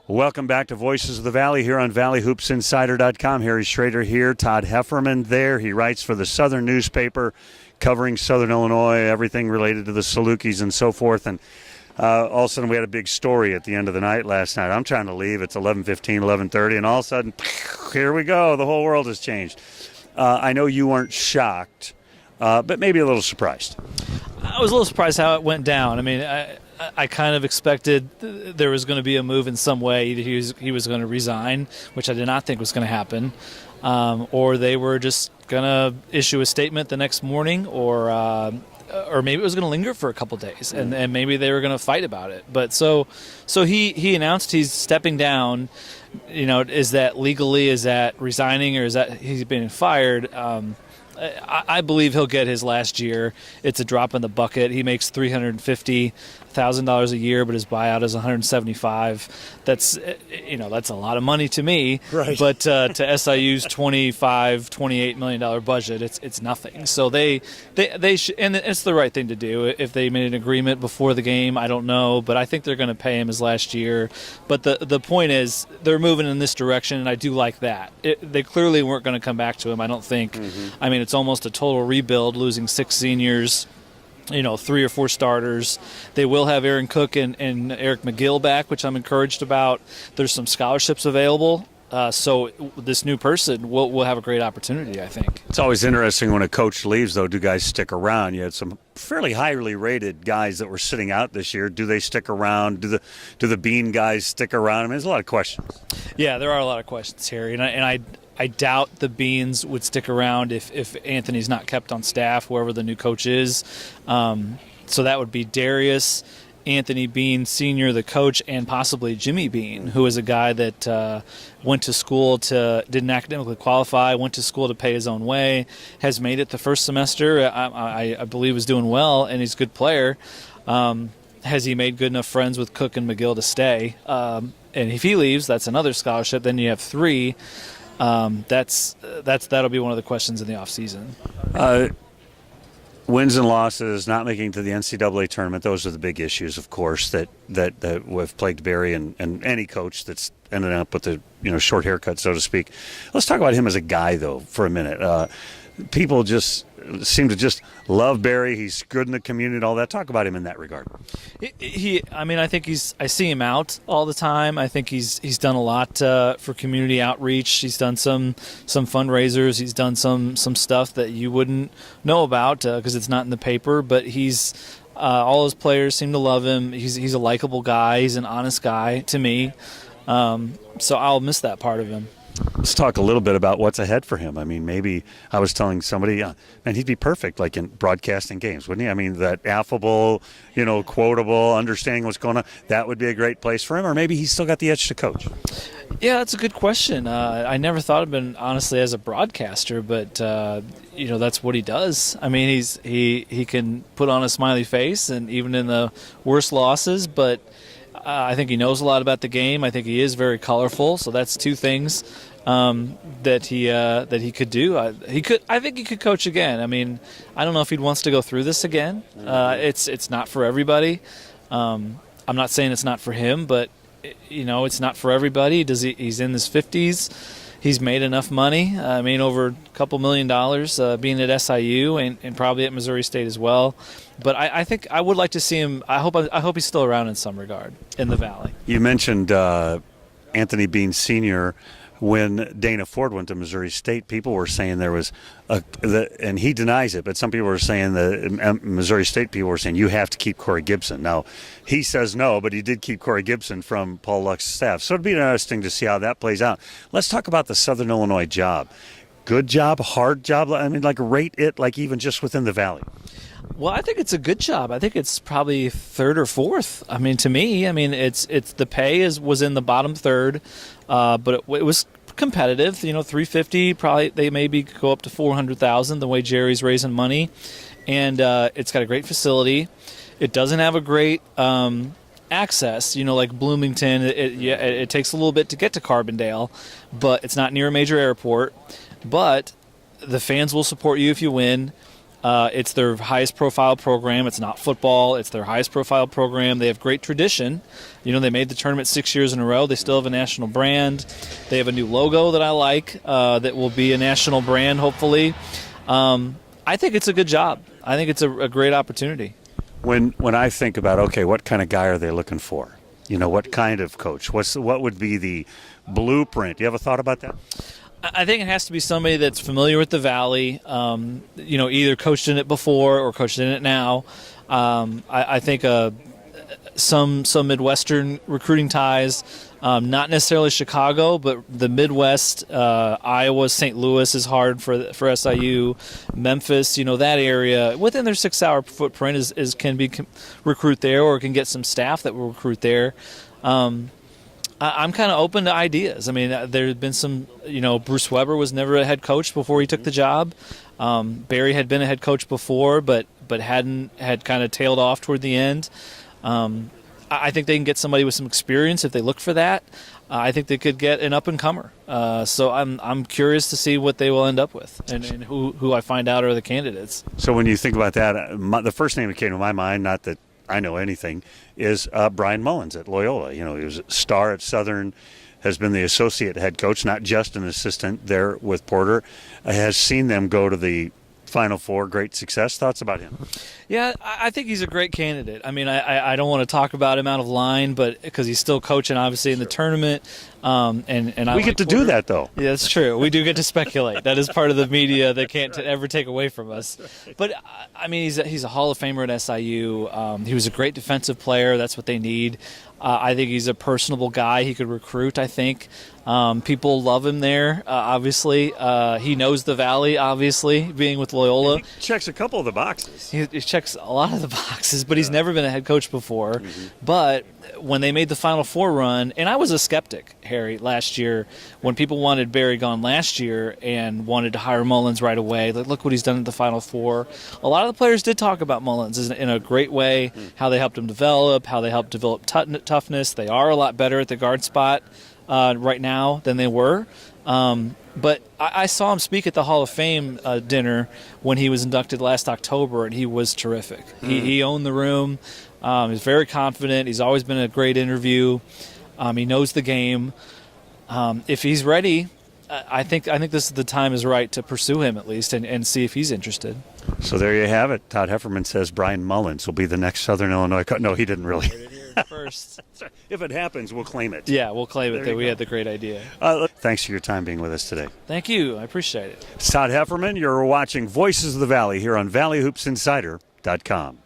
Welcome back to Voices of the Valley here on ValleyHoopsInsider.com. Harry Schroeder here, Todd Hefferman there. He writes for the Southern newspaper covering Southern Illinois, everything related to the Salukis and so forth. And all of a sudden we had a big story at the end of the night last night. I'm trying to leave. It's 11:15, 11:30, and all of a sudden, here we go. The whole world has changed. I know you weren't shocked, but maybe a little surprised. I was a little surprised how it went down. I mean, I kind of expected there was going to be a move in some way. Either he was going to resign, which I did not think was going to happen, or they were just going to issue a statement the next morning, or maybe it was going to linger for a couple days, and maybe they were going to fight about it. But so he announced he's stepping down. You know, is that legally? Is that resigning, or is that he's being fired? I believe he'll get his last year. It's a drop in the bucket. He makes $350,000 a year, but his buyout is $175,000. That's a lot of money to me. Right. But to SIU's $28 million budget, it's nothing. So they and it's the right thing to do. If they made an agreement before the game, I don't know, but I think they're going to pay him his last year. But the point is, they're moving in this direction, and I do like that. They clearly weren't going to come back to him, I don't think. Mm-hmm. I mean, it's almost a total rebuild, losing 6 seniors, 3 or 4 starters. They will have Aaron Cook and Eric McGill back, which I'm encouraged about. There's some scholarships available. So this new person will have a great opportunity, I think. It's always interesting when a coach leaves, though. Do guys stick around? You had some fairly highly rated guys that were sitting out this year. Do they stick around? Do the Bean guys stick around? I mean, there's a lot of questions. Yeah, there are a lot of questions, Harry. And I doubt the Beans would stick around if Anthony's not kept on staff, whoever the new coach is. So that would be Darius, Anthony Bean Sr., the coach, and possibly Jimmy Bean, who is a guy that went to school didn't academically qualify, went to school to pay his own way, has made it the first semester. I believe is doing well, and he's a good player. Has he made good enough friends with Cook and McGill to stay? And if he leaves, that's another scholarship. Then you have 3. That'll be one of the questions in the offseason. Wins and losses, not making to the NCAA tournament, those are the big issues, of course, that have plagued Barry and any coach that's ended up with the short haircut, so to speak. Let's talk about him as a guy, though, for a minute. People just seem to just love Barry. He's good in the community and all that. Talk about him in that regard. I think I see him out all the time. I think he's done a lot for community outreach. He's done some fundraisers. He's done some stuff that you wouldn't know about because it's not in the paper. But all his players seem to love him. He's a likable guy. He's an honest guy to me. So I'll miss that part of him. Let's talk a little bit about what's ahead for him. I mean, maybe I was telling somebody, man, he'd be perfect like in broadcasting games, wouldn't he? I mean, that affable, quotable, understanding what's going on, that would be a great place for him. Or maybe he's still got the edge to coach. Yeah, that's a good question. I never thought of him, honestly, as a broadcaster, but, that's what he does. I mean, he can put on a smiley face, and even in the worst losses, but I think he knows a lot about the game. I think he is very colorful, so that's 2 things that he could do. I think he could coach again. I mean, I don't know if he wants to go through this again. It's not for everybody. I'm not saying it's not for him, but it's not for everybody. He's in his 50s. He's made enough money. I mean, over a couple $1 million being at SIU and probably at Missouri State as well. But I think I would like to see him. I hope he's still around in some regard in the Valley. You mentioned Anthony Bean Sr. When Dana Ford went to Missouri State, people were saying there was and he denies it, but some people were saying Missouri State people were saying you have to keep Corey Gibson. Now, he says no, but he did keep Corey Gibson from Paul Luck's staff. So it'd be interesting to see how that plays out. Let's talk about the Southern Illinois job. Good job, hard job? I mean, rate it even just within the Valley. Well, I think it's a good job. I think it's probably 3rd or 4th. I mean, to me, it's the pay was in the bottom 3rd, but it was competitive. $350 probably they maybe go up to $400,000 the way Jerry's raising money, and it's got a great facility. It doesn't have a great access. Like Bloomington, it takes a little bit to get to Carbondale, but it's not near a major airport. But the fans will support you if you win. It's their highest profile program. It's not football. It's their highest profile program. They have great tradition. They made the tournament 6 years in a row. They still have a national brand. They have a new logo that I like that will be a national brand, hopefully. I think it's a good job. I think it's a great opportunity. When I think about, okay, what kind of guy are they looking for? What kind of coach? What would be the blueprint? You have a thought about that? I think it has to be somebody that's familiar with the Valley, either coached in it before or coached in it now. I think some Midwestern recruiting ties, not necessarily Chicago, but the Midwest, Iowa, St. Louis is hard for SIU, Memphis, that area within their 6-hour footprint can recruit there, or can get some staff that will recruit there. I'm kind of open to ideas. I mean, there had been some, Bruce Weber was never a head coach before he took the job. Barry had been a head coach before, but had kind of tailed off toward the end. I think they can get somebody with some experience if they look for that. I think they could get an up-and-comer. So I'm curious to see what they will end up with and who I find out are the candidates. So when you think about that, the first name that came to my mind, not that I know anything, is Brian Mullins at Loyola. He was a star at Southern, has been the associate head coach, not just an assistant there with Porter, has seen them go to the Final Four, great success. Thoughts about him? Yeah, I think he's a great candidate. I mean, I don't want to talk about him out of line, but because he's still coaching, obviously, in the tournament. And we get to do that, though. Yeah, that's true. We do get to speculate. That is part of the media they can't ever take away from us. But, I mean, he's a Hall of Famer at SIU. He was a great defensive player. That's what they need. I think he's a personable guy. He could recruit, I think. People love him there, obviously. He knows the Valley, obviously, being with Loyola. He checks a couple of the boxes. He checks a lot of the boxes, but he's never been a head coach before. Mm-hmm. But when they made the Final Four run, and I was a skeptic, Harry, last year, when people wanted Barry gone last year and wanted to hire Mullins right away. Like, look what he's done at the Final Four. A lot of the players did talk about Mullins in a great way, how they helped him develop, how they helped develop toughness. They are a lot better at the guard spot right now than they were. But I saw him speak at the Hall of Fame dinner when he was inducted last October, and he was terrific. He owned the room. He's very confident. He's always been a great interview. He knows the game. If he's ready, I think this is the time is right to pursue him at least and see if he's interested. So there you have it. Todd Hefferman says Brian Mullins will be the next Southern Illinois coach. No, he didn't really. First. If it happens, we'll claim it. Yeah, we'll claim it that we had the great idea. Thanks for your time being with us today. Thank you. I appreciate it. It's Todd Hefferman. You're watching Voices of the Valley here on ValleyHoopsInsider.com.